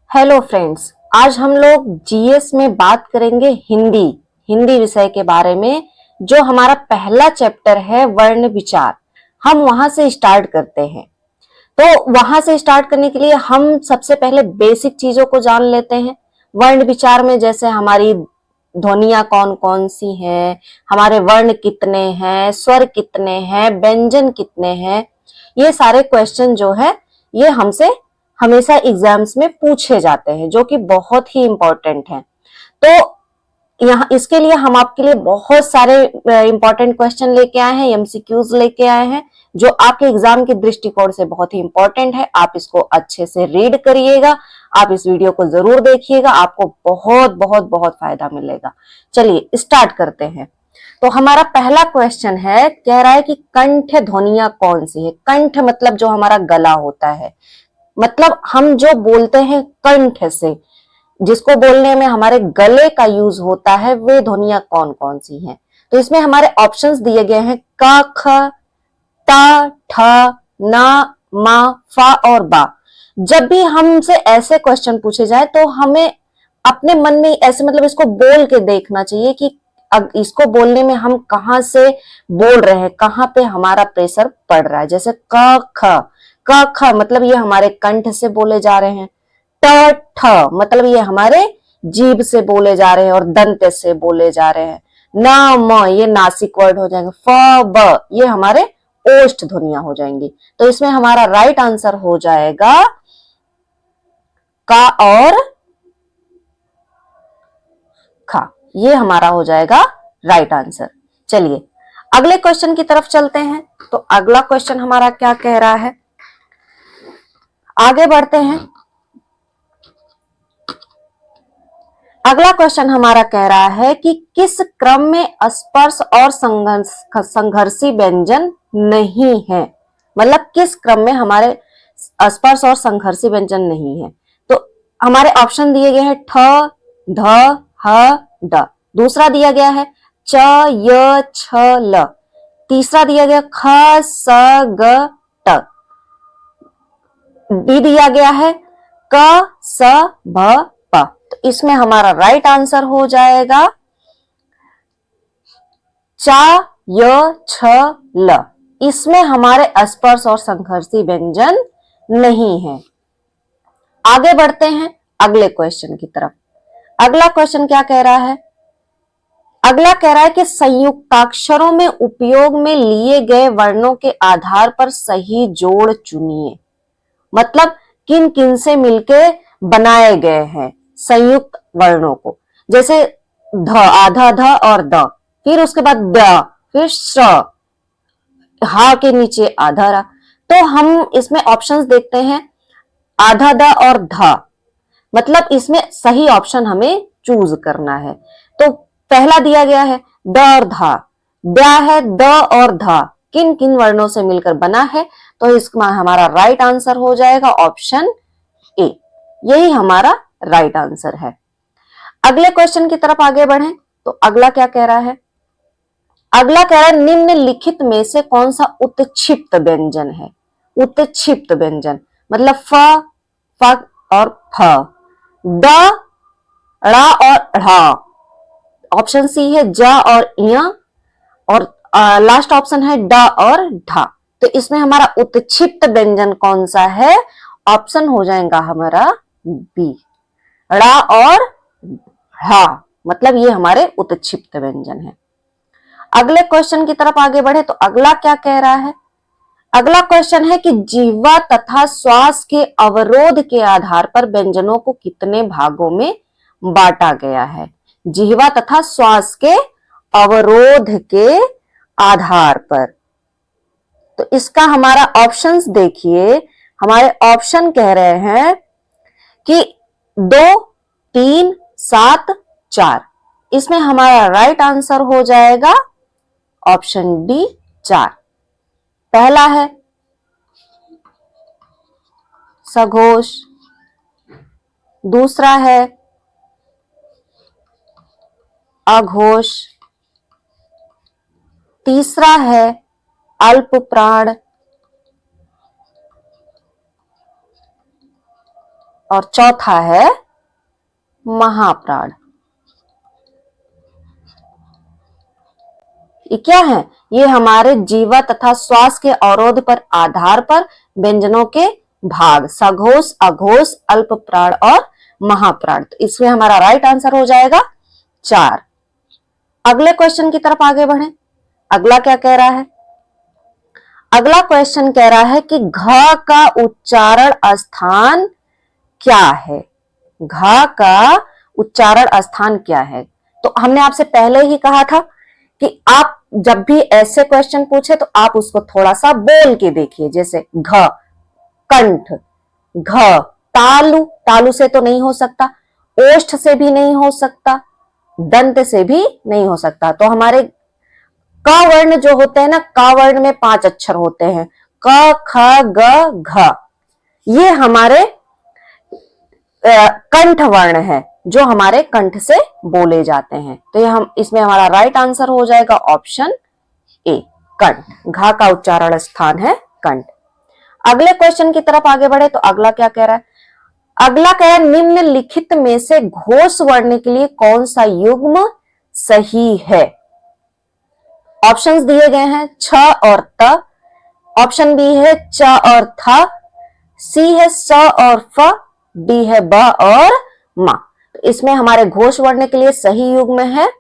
Hello friends, आज हम लोग जीएस में बात करेंगे हिंदी हिंदी विषय के बारे में। जो हमारा पहला चैप्टर है वर्ण विचार, हम वहां से स्टार्ट करते हैं। तो वहां से स्टार्ट करने के लिए हम सबसे पहले बेसिक चीजों को जान लेते हैं। वर्ण विचार में जैसे हमारी ध्वनियां कौन कौन सी हैं, हमारे वर्ण कितने हैं, स्वर कितने हैं, व्यंजन कितने हैं, ये सारे क्वेश्चन जो है ये हमसे हमेशा एग्जाम्स में पूछे जाते हैं, जो कि बहुत ही इंपॉर्टेंट है। तो यहाँ इसके लिए हम आपके लिए बहुत सारे इंपॉर्टेंट क्वेश्चन लेके आए हैं, एमसीक्यूज लेके आए हैं, जो आपके एग्जाम के दृष्टिकोण से बहुत ही इंपॉर्टेंट है। आप इसको अच्छे से रीड करिएगा, आप इस वीडियो को जरूर देखिएगा, आपको बहुत बहुत बहुत फायदा मिलेगा। चलिए स्टार्ट करते हैं। तो हमारा पहला क्वेश्चन है, कह रहा है कि कंठ ध्वनियां कौन सी है। कंठ मतलब जो हमारा गला होता है, मतलब हम जो बोलते हैं कंठ से, जिसको बोलने में हमारे गले का यूज होता है, वे ध्वनियां कौन कौन सी हैं। तो इसमें हमारे ऑप्शंस दिए गए हैं क, ख, ता, ठ, ना, मा, फा और बा। जब भी हमसे ऐसे क्वेश्चन पूछे जाए तो हमें अपने मन में ऐसे मतलब इसको बोल के देखना चाहिए कि अब इसको बोलने में हम कहाँ से बोल रहे हैं, कहाँ पे हमारा प्रेशर पड़ रहा है। जैसे क ख, क ख मतलब ये हमारे कंठ से बोले जा रहे हैं। ट ठ मतलब ये हमारे जीभ से बोले जा रहे हैं और दंत से बोले जा रहे हैं। न म ये नासिक वर्ड हो जाएंगे। फ ब ये हमारे ओष्ठ ध्वनियां हो जाएंगी। तो इसमें हमारा राइट आंसर हो जाएगा का और खा, ये हमारा हो जाएगा राइट आंसर। चलिए अगले क्वेश्चन की तरफ चलते हैं। तो अगला क्वेश्चन हमारा क्या कह रहा है, आगे बढ़ते हैं। अगला क्वेश्चन हमारा कह रहा है कि किस क्रम में स्पर्श और संघर्षी व्यंजन नहीं है। मतलब किस क्रम में हमारे स्पर्श और संघर्षी व्यंजन नहीं है। तो हमारे ऑप्शन दिए गए हैं ठ, ध, ह, ड। दूसरा दिया गया है च, य, छ, ल। तीसरा दिया गया ख, स, ग, ट। डी दिया गया है क, स, भ, प। तो इसमें हमारा राइट आंसर हो जाएगा चा, य, छ, ल। इसमें हमारे स्पर्श और संघर्षी व्यंजन नहीं है। आगे बढ़ते हैं अगले क्वेश्चन की तरफ। अगला क्वेश्चन क्या कह रहा है, अगला कह रहा है कि संयुक्ताक्षरों में उपयोग में लिए गए वर्णों के आधार पर सही जोड़ चुनिए। मतलब किन किन से मिलके बनाए गए हैं संयुक्त वर्णों को। जैसे ध, आधा ध और द, फिर उसके बाद द, फिर श, हा के नीचे आधा रा। तो हम इसमें ऑप्शंस देखते हैं आधा द और ध, मतलब इसमें सही ऑप्शन हमें चूज करना है। तो पहला दिया गया है द और धा, द है द और धा किन किन वर्णों से मिलकर बना है। तो इसमें हमारा राइट आंसर हो जाएगा ऑप्शन ए, यही हमारा राइट आंसर है। अगले क्वेश्चन की तरफ आगे बढ़ें। तो अगला क्या कह रहा है, अगला कह रहा है निम्नलिखित में से कौन सा उत्क्षिप्त व्यंजन है। उत्क्षिप्त व्यंजन मतलब फ, फ और फ, द, ड़ा और ढ़ा। ऑप्शन सी है ज और य, और लास्ट ऑप्शन है ड और ढा। तो इसमें हमारा उत्क्षिप्त व्यंजन कौन सा है, ऑप्शन हो जाएगा हमारा बी, ड़ा और ढा, मतलब ये हमारे उत्क्षिप्त व्यंजन है। अगले क्वेश्चन की तरफ आगे बढ़े। तो अगला क्या कह रहा है, अगला क्वेश्चन है कि जिह्वा तथा श्वास के अवरोध के आधार पर व्यंजनों को कितने भागों में बांटा गया है। जिह्वा तथा श्वास के अवरोध के आधार पर। तो इसका हमारा ऑप्शंस देखिए, हमारे ऑप्शन कह रहे हैं कि 2, 3, 7, 4। इसमें हमारा राइट आंसर हो जाएगा ऑप्शन डी 4। पहला है सघोष, दूसरा है अघोष, तीसरा है अल्प प्राण, और चौथा है महाप्राण। ये क्या है? ये हमारे जीवा तथा श्वास के अवरोध पर आधार पर व्यंजनों के भाग सघोष, अघोष, अल्प प्राण और महाप्राण। तो इसमें हमारा राइट आंसर हो जाएगा 4। अगले क्वेश्चन की तरफ आगे बढ़े। अगला क्या कह रहा है? अगला क्वेश्चन कह रहा है कि घ का उच्चारण स्थान क्या है? घ का उच्चारण स्थान क्या है? तो हमने आपसे पहले ही कहा था कि आप जब भी ऐसे क्वेश्चन पूछे तो आप उसको थोड़ा सा बोल के देखिए। जैसे घ कंठ, घ तालु, तालु से तो नहीं हो सकता, ओष्ठ से भी नहीं हो सकता, दंत से भी नहीं हो सकता। तो हमारे क वर्ण जो होते हैं ना, क वर्ण में 5 अक्षर होते हैं, क ख ग घ। ये हमारे कंठ वर्ण है जो हमारे कंठ से बोले जाते हैं। तो ये हम इसमें हमारा राइट आंसर हो जाएगा ऑप्शन ए, कंठ। घ का उच्चारण स्थान है कंठ। अगले क्वेश्चन की तरफ आगे बढ़े तो अगला क्या कह रहा है? अगला कह रहा है निम्नलिखित में से घोष वर्ण के लिए कौन सा युग्म सही है? ऑप्शंस दिए गए हैं छ और त, ऑप्शन बी है च और थ, सी है स और फ, डी है ब और म। तो इसमें हमारे घोष वर्ण के लिए सही युग्म है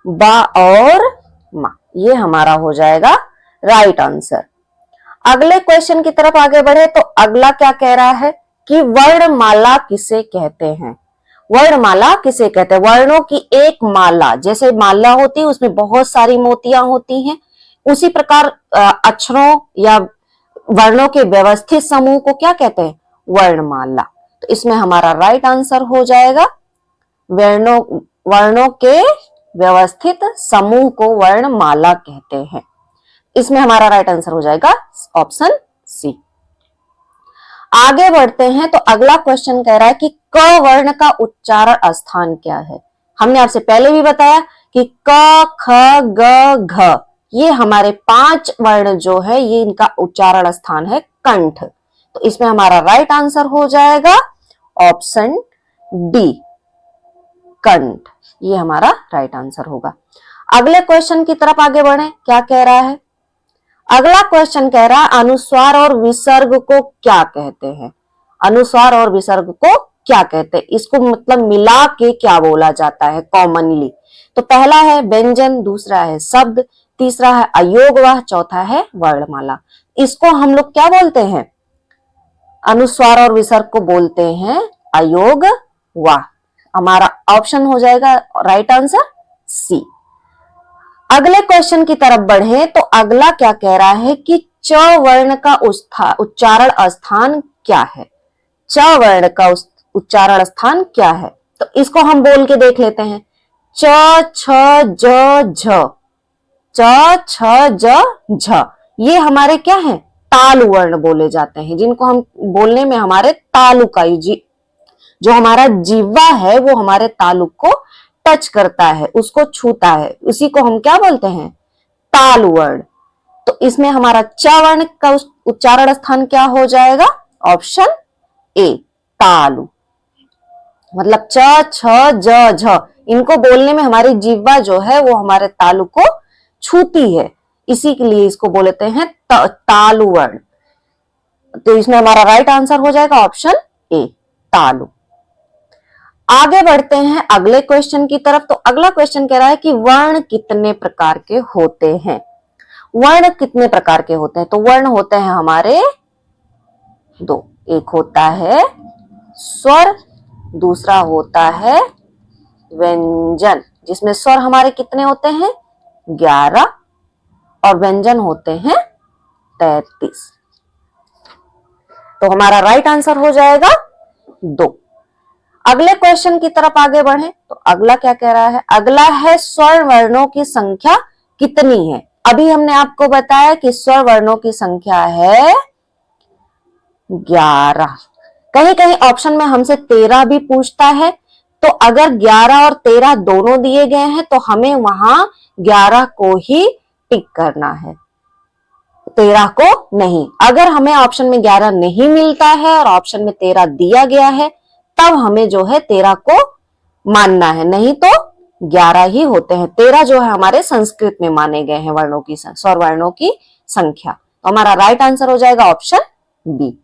ब और म। ये हमारा हो जाएगा राइट आंसर। अगले क्वेश्चन की तरफ आगे बढ़े तो अगला क्या कह रहा है कि वर्णमाला किसे कहते हैं? वर्णमाला किसे कहते हैं? वर्णों की एक माला, जैसे माला होती है उसमें बहुत सारी मोतियां होती हैं, उसी प्रकार अक्षरों या वर्णों के व्यवस्थित समूह को क्या कहते हैं? वर्णमाला। तो इसमें हमारा राइट आंसर हो जाएगा वर्णों के व्यवस्थित समूह को वर्णमाला कहते हैं। इसमें हमारा राइट आंसर हो जाएगा ऑप्शन सी। आगे बढ़ते हैं तो अगला क्वेश्चन कह रहा है कि क वर्ण का उच्चारण स्थान क्या है? हमने आपसे पहले भी बताया कि क ख ग घ ये हमारे 5 वर्ण जो है ये इनका उच्चारण स्थान है कंठ। तो इसमें हमारा राइट आंसर हो जाएगा ऑप्शन डी, कंठ। ये हमारा राइट आंसर होगा। अगले क्वेश्चन की तरफ आगे बढ़े। क्या कह रहा है? अगला क्वेश्चन कह रहा है अनुस्वार और विसर्ग को क्या कहते हैं? अनुस्वार और विसर्ग को क्या कहते हैं? इसको मतलब मिला के क्या बोला जाता है कॉमनली? तो पहला है व्यंजन, दूसरा है शब्द, तीसरा है अयोगवाह, चौथा है वर्णमाला। इसको हम लोग क्या बोलते हैं? अनुस्वार और विसर्ग को बोलते हैं अयोगवाह। हमारा ऑप्शन हो जाएगा राइट आंसर सी। अगले क्वेश्चन की तरफ बढ़े तो अगला क्या कह रहा है कि च वर्ण का उच्चारण स्थान क्या है? च वर्ण का उच्चारण स्थान क्या है? तो इसको हम बोल के देख लेते हैं। च छ ज झ, च छ ज झ ये हमारे क्या है? तालु वर्ण बोले जाते हैं, जिनको हम बोलने में हमारे तालु का जो हमारा जिह्वा है वो हमारे तालु को टच करता है, उसको छूता है, उसी को हम क्या बोलते हैं? तालु वर्ण। तो इसमें हमारा च वर्ण का उच्चारण स्थान क्या हो जाएगा? ऑप्शन ए, तालु। मतलब च छ ज झ इनको बोलने में हमारी जिह्वा जो है वो हमारे तालु को छूती है, इसी के लिए इसको बोलते हैं तालु वर्ण। तो इसमें हमारा राइट आंसर हो जाएगा ऑप्शन ए, तालु। आगे बढ़ते हैं अगले क्वेश्चन की तरफ। तो अगला क्वेश्चन कह रहा है कि वर्ण कितने प्रकार के होते हैं? वर्ण कितने प्रकार के होते हैं? तो वर्ण होते हैं हमारे 2। एक होता है स्वर, दूसरा होता है व्यंजन, जिसमें स्वर हमारे कितने होते हैं? 11 और व्यंजन होते हैं 33। तो हमारा राइट आंसर हो जाएगा 2। अगले क्वेश्चन की तरफ आगे बढ़े तो अगला क्या कह रहा है? अगला है स्वर वर्णों की संख्या कितनी है? अभी हमने आपको बताया कि स्वर वर्णों की संख्या है 11। कहीं कहीं ऑप्शन में हमसे 13 भी पूछता है, तो अगर 11 और 13 दोनों दिए गए हैं तो हमें वहां 11 को ही टिक करना है। 13 को नहीं। अगर हमें ऑप्शन में 11 नहीं मिलता है और ऑप्शन में 13 दिया गया है, तब हमें जो है 13 को मानना है, नहीं तो 11 ही होते हैं। 13 जो है हमारे संस्कृत में माने गए हैं वर्णों की, स्वर वर्णों की संख्या। तो हमारा राइट आंसर हो जाएगा ऑप्शन बी।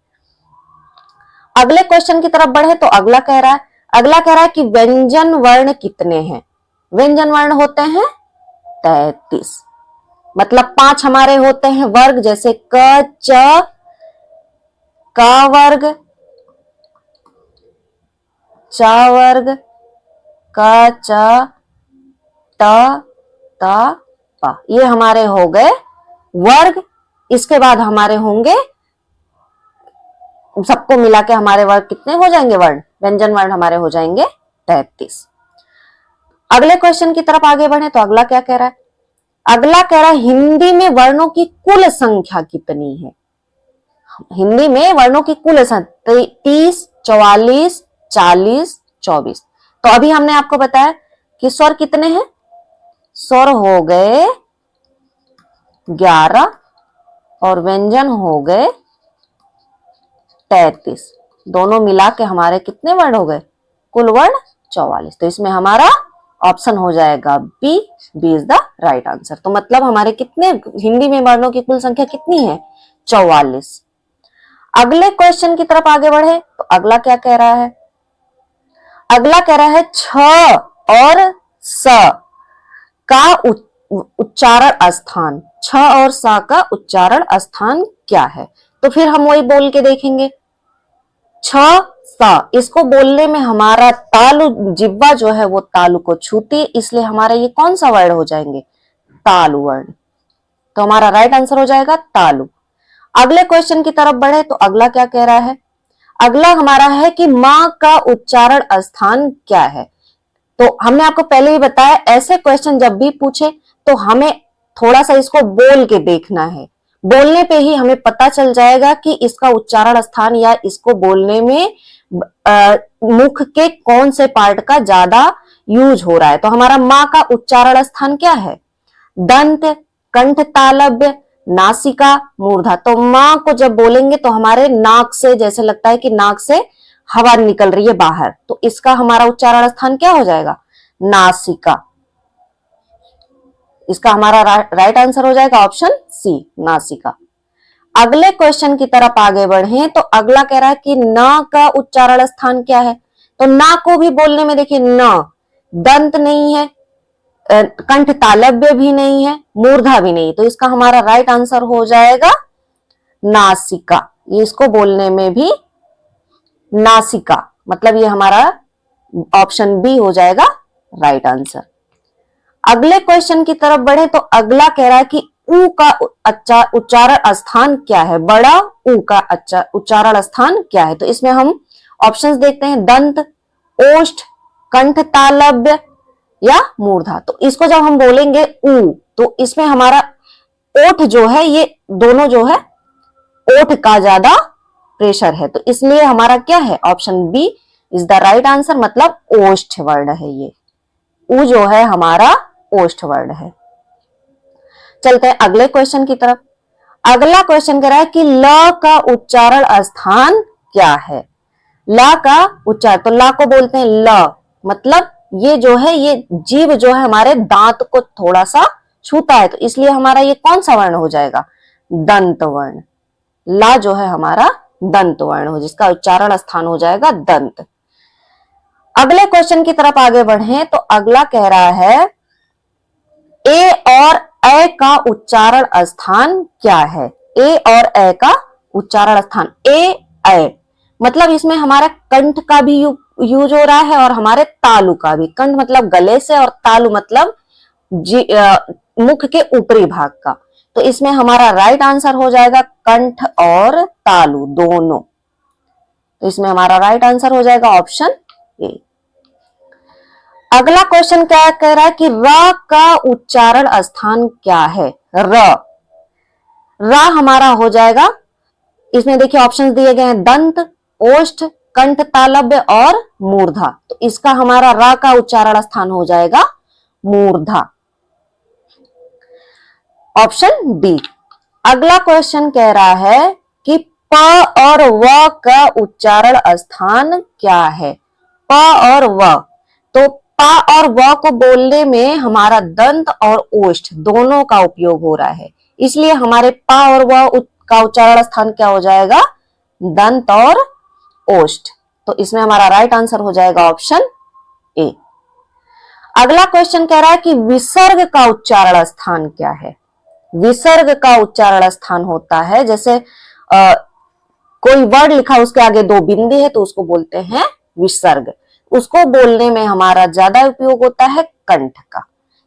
अगले क्वेश्चन की तरफ बढ़े तो अगला कह रहा है कि व्यंजन वर्ण कितने हैं। व्यंजन वर्ण होते हैं 33, मतलब 5 हमारे होते हैं वर्ग, जैसे क, च, क वर्ग, च वर्ग, क, च, त, त, प, ये हमारे हो गए वर्ग। इसके बाद हमारे होंगे, सबको मिला के हमारे वर्ग कितने हो जाएंगे, वर्ण, व्यंजन वर्ण हमारे हो जाएंगे 33। अगले क्वेश्चन की तरफ आगे बढ़े तो अगला क्या कह रहा है। अगला कह रहा है हिंदी में वर्णों की कुल संख्या कितनी है। हिंदी में वर्णों की कुल संख्या 30, 44, 40, 24। तो अभी हमने आपको बताया कि स्वर कितने हैं, स्वर हो गए 11 और व्यंजन हो गए 33। दोनों मिला के हमारे कितने वर्ण हो गए, कुल वर्ण 44। तो इसमें हमारा ऑप्शन हो जाएगा B, B is the right answer. तो मतलब हमारे कितने हिंदी में वर्णों की कुल संख्या कितनी है, 44। अगले क्वेश्चन की तरफ आगे बढ़े तो अगला क्या कह रहा है। अगला कह रहा है छ और स का उच्चारण स्थान, छ और स का उच्चारण स्थान क्या है। तो फिर हम वही बोल के देखेंगे, छ सा, इसको बोलने में हमारा तालु, जिह्वा जो है वो तालु को छूती है, इसलिए हमारा ये कौन सा वर्ण हो जाएंगे, तालु वर्ण। तो हमारा राइट आंसर हो जाएगा तालु। अगले क्वेश्चन की तरफ बढ़े तो अगला क्या कह रहा है। अगला हमारा है कि मां का उच्चारण स्थान क्या है। तो हमने आपको पहले ही बताया, ऐसे क्वेश्चन जब भी पूछे तो हमें थोड़ा सा इसको बोल के देखना है। बोलने पे ही हमें पता चल जाएगा कि इसका उच्चारण स्थान या इसको बोलने में मुख के कौन से पार्ट का ज्यादा यूज हो रहा है। तो हमारा मां का उच्चारण स्थान क्या है, दंत, कंठ तालव्य, नासिका, मूर्धा। तो मां को जब बोलेंगे तो हमारे नाक से, जैसे लगता है कि नाक से हवा निकल रही है बाहर, तो इसका हमारा उच्चारण स्थान क्या हो जाएगा, नासिका। इसका हमारा राइट आंसर हो जाएगा ऑप्शन सी, नासिका। अगले क्वेश्चन की तरफ आगे बढ़े तो अगला कह रहा है कि न का उच्चारण स्थान क्या है। तो न को भी बोलने में देखिए, न दंत नहीं है, कंठ तालव्य भी नहीं है, मूर्धा भी नहीं, तो इसका हमारा राइट आंसर हो जाएगा नासिका। ये इसको बोलने में भी नासिका, मतलब ये हमारा ऑप्शन बी हो जाएगा राइट आंसर। अगले क्वेश्चन की तरफ बढ़े तो अगला कह रहा है कि ऊ का उच्चारण स्थान क्या है, बड़ा ऊ का उच्चारण स्थान क्या है। तो इसमें हम ऑप्शंस देखते हैं, दंत, ओष्ठ, कंठ तालव्य या मूर्धा। तो इसको जब हम बोलेंगे ऊ, तो इसमें हमारा ओठ जो है, ये दोनों जो है ओठ का ज्यादा प्रेशर है, तो इसलिए हमारा क्या है, option B is the right answer, मतलब ओष्ठ वर्ण है ये। ऊ जो है हमारा ओष्ठ वर्ण है। चलते हैं अगले क्वेश्चन की तरफ। अगला क्वेश्चन कह रहा है कि ल का उच्चारण स्थान क्या है। ल का उच्चारण, तो ल को बोलते हैं ल, मतलब ये जो है, ये जीभ जो है हमारे दांत को थोड़ा सा छूता है, तो इसलिए हमारा ये कौन सा वर्ण हो जाएगा, दंत वर्ण। ला जो है हमारा दंत वर्ण हो, जिसका उच्चारण स्थान हो जाएगा दंत। अगले क्वेश्चन की तरफ आगे बढ़े तो अगला कह रहा है ए और ए का उच्चारण स्थान क्या है। ए और ए का उच्चारण स्थान, ए मतलब इसमें हमारा कंठ का भी यूज हो रहा है और हमारे तालु का भी। कंठ मतलब गले से और तालु मतलब मुख के ऊपरी भाग का। तो इसमें हमारा राइट आंसर हो जाएगा कंठ और तालु दोनों। तो इसमें हमारा राइट आंसर हो जाएगा ऑप्शन ए। अगला क्वेश्चन क्या कह रहा है कि र का उच्चारण स्थान क्या है। र हमारा हो जाएगा, इसमें देखिए ऑप्शंस दिए गए हैं, दंत, ओष्ठ, कंठ तालव्य और मूर्धा। तो इसका हमारा र का उच्चारण स्थान हो जाएगा मूर्धा, ऑप्शन डी। अगला क्वेश्चन कह रहा है कि प और व का उच्चारण स्थान क्या है। प और व, तो प और व को बोलने में हमारा दंत और ओष्ठ दोनों का उपयोग हो रहा है, इसलिए हमारे प और व का उच्चारण स्थान क्या हो जाएगा, दंत और ओष्ठ। तो इसमें हमारा राइट आंसर हो जाएगा ऑप्शन ए। अगला क्वेश्चन कह रहा है कि विसर्ग का उच्चारण स्थान क्या है। विसर्ग का उच्चारण स्थान होता है, जैसे कोई वर्ड लिखा उसके आगे दो बिंदी है तो उसको बोलते हैं विसर्ग। उसको बोलने में हमारा ज्यादा उपयोग होता है कंठ का,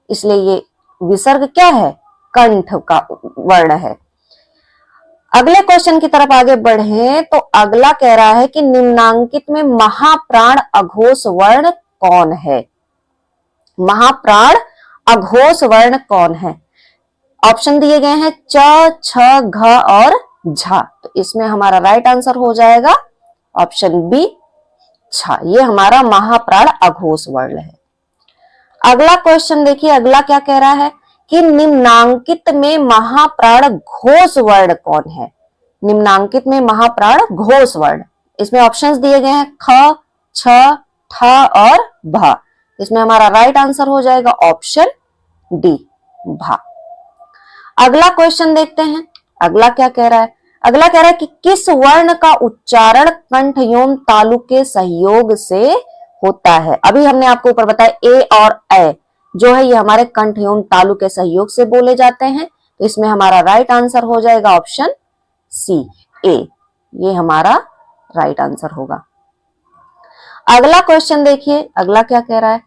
इसलिए ये विसर्ग क्या है, कंठ का वर्ण है। अगले क्वेश्चन की तरफ आगे बढ़े तो अगला कह रहा है कि निम्नांकित में महाप्राण अघोष वर्ण कौन है। महाप्राण अघोष वर्ण कौन है। ऑप्शन दिए गए हैं च, छ, घ और झ। तो इसमें हमारा राइट आंसर हो जाएगा ऑप्शन बी, छ। ये हमारा महाप्राण अघोष वर्ण है। अगला क्वेश्चन देखिए, अगला क्या कह रहा है कि निम्नांकित में महाप्राण घोष वर्ण कौन है। निम्नांकित में महाप्राण घोष वर्ण, इसमें ऑप्शंस दिए गए हैं ख, छ, ठ और भ। इसमें हमारा राइट आंसर हो जाएगा ऑप्शन डी, भा। अगला क्वेश्चन देखते हैं, अगला क्या कह रहा है। अगला कह रहा है कि किस वर्ण का उच्चारण कंठ एवं तालु के सहयोग से होता है। अभी हमने आपको ऊपर बताया ए और ए जो है ये हमारे कंठ एवं तालु के सहयोग से बोले जाते हैं, तो इसमें हमारा राइट आंसर हो जाएगा ऑप्शन सी, ए। ये हमारा राइट आंसर होगा। अगला क्वेश्चन देखिए, अगला क्या कह रहा है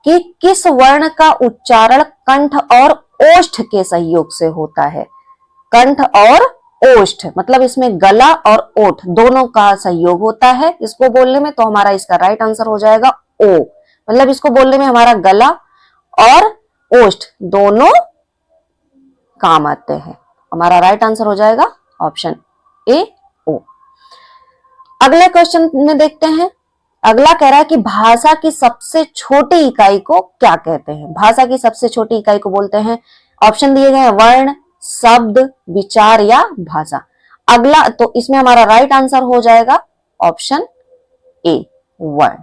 कि किस वर्ण का उच्चारण कंठ और ओष्ठ के सहयोग से होता है। कंठ और ओष्ठ मतलब इसमें गला और ओठ दोनों का सहयोग होता है इसको बोलने में, तो हमारा इसका राइट आंसर हो जाएगा ओ। मतलब इसको बोलने में हमारा गला और ओष्ठ दोनों काम आते हैं। हमारा राइट आंसर हो जाएगा ऑप्शन ए, ओ। अगले क्वेश्चन में देखते हैं, अगला कह रहा है कि भाषा की सबसे छोटी इकाई को क्या कहते हैं। भाषा की सबसे छोटी इकाई को बोलते हैं, ऑप्शन दिए गए हैं वर्ण, शब्द, विचार या भाषा। अगला तो इसमें हमारा राइट आंसर हो जाएगा ऑप्शन ए, वर्ण।